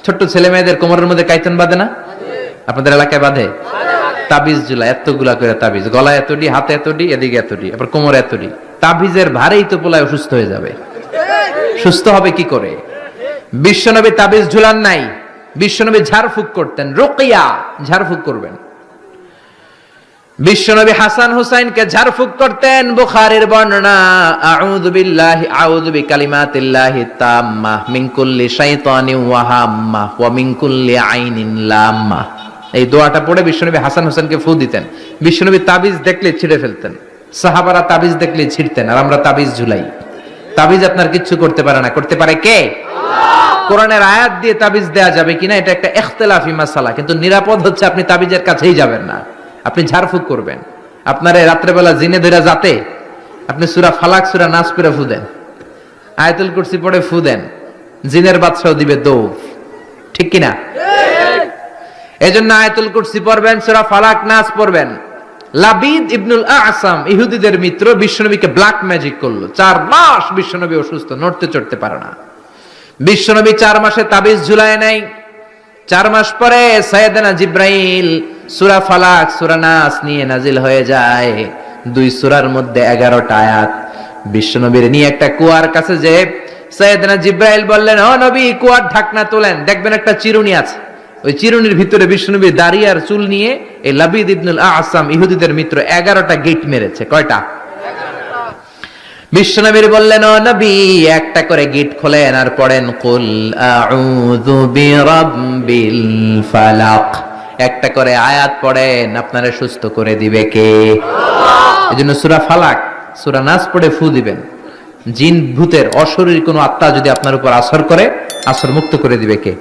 ছোট্ট ছেলে মেয়েদের কোমরের মধ্যে কাইতন বাঁধে না? আপনাদের এলাকায় বাঁধে? তাবিজ ঝুলা, এতগুলা করে তাবিজ, গলায় এতটি, হাতে এতটি, এদিকে এতটি, আবার কোমরে এতটি। তাবিজের ভারেই তো পোলায় অসুস্থ হয়ে যাবে। সুস্থ হবে কি করে? বিশ্বনবী তাবিজ ঝুলান নাই, বিশ্বনবী ঝাড়ফুঁক করতেন। রুকিয়া, ঝাড়ফুঁক করবেন। বিশ্বনবী হাসান হুসাইনকে ঝাড়ফুঁক করতেন। বুখারীর বর্ণনা, আউযু বিল্লাহি আউযু বিকালিমাতিল্লাহি তাম্মাহ মিন কুল্লি শাইতানিন ওয়া হাম্মাহ ওয়া মিন কুল্লি আইনিন লাম্মাহ। এই দোয়াটা পড়ে বিশ্বনবী হাসান হুসাইনকে ফু দিতেন। বিশ্বনবী তাবিজ দেখলে ছিঁড়ে ফেলতেন, সাহাবারা তাবিজ দেখলে ছিঁড়তেন, আর আমরা তাবিজ ঝুলাই। তাবিজ আপনার কিচ্ছু করতে পারে না, করতে পারে কে? আল্লাহ। কোরআনের আয়াত দিয়ে তাবিজ দেয়া যাবে কিনা এটা একটা ইখতিলাফি মাসালা, কিন্তু নিরাপদ হচ্ছে আপনি তাবিজের কাছেই যাবেন না, আপনি ঝাড়ফুঁক করবেন। আপনার রাত্রেবেলা জিনে ধরে যাতে আপনি সূরা ফালাক সূরা নাস পড়ে ফু দেন, আয়াতুল কুরসি পড়ে ফু দেন, জিনের বাদশাও দিবে দৌড়। ঠিক কিনা? এজন্য আয়াতুল কুরসি পড়বেন, সূরা ফালাক নাস পড়বেন। লাবিদ ইবনুল আসাম ইহুদিদের মিত্র বিশ্বনবীকে ব্ল্যাক ম্যাজিক করলো। 4 মাস বিশ্বনবী অসুস্থ, নড়তে চড়তে পারে না। বিশ্বনবী 4 মাসে তাবিজ ঝুলায় নাই। 4 মাস পরে সাইয়েদনা জিব্রাইল সূরা ফালাক সূরা নাস নিয়ে নাজিল হয়ে যায়। 2 সূরার মধ্যে 11টা আয়াত। বিশ্বনবীর নিয়ে একটা কুয়ার কাছে যে সাইয়েদনা জিব্রাইল বললেন, ও নবী, কুয়ার ঢাকনা তোলেন, দেখবেন একটা চিরুনি আছে। ওই চিরুনির ভিতরে বিশ্বনবী দাড়ি আর চুল নিয়ে এই লাবিদ ইবনুল আসাম ইহুদিদের মিত্র 11টা গিট মেরেছে। কয়টা? 11টা। বিশ্বনবী বললেন, ও নবী, একটা করে গিট খোলেন আর পড়েন কুল আউযু বিরাব্বিল ফালাক। একটা করে আয়াত পড়েন, আপনারে সুস্থ করে দিবে কে? আল্লাহ। এজন্য সূরা ফালাক সূরা নাস পড়ে ফু দিবেন। জিন ভূতের অশরীর কোনো আত্মা যদি আপনার উপর আসর করে, আসর মুক্ত করে দিবে কে?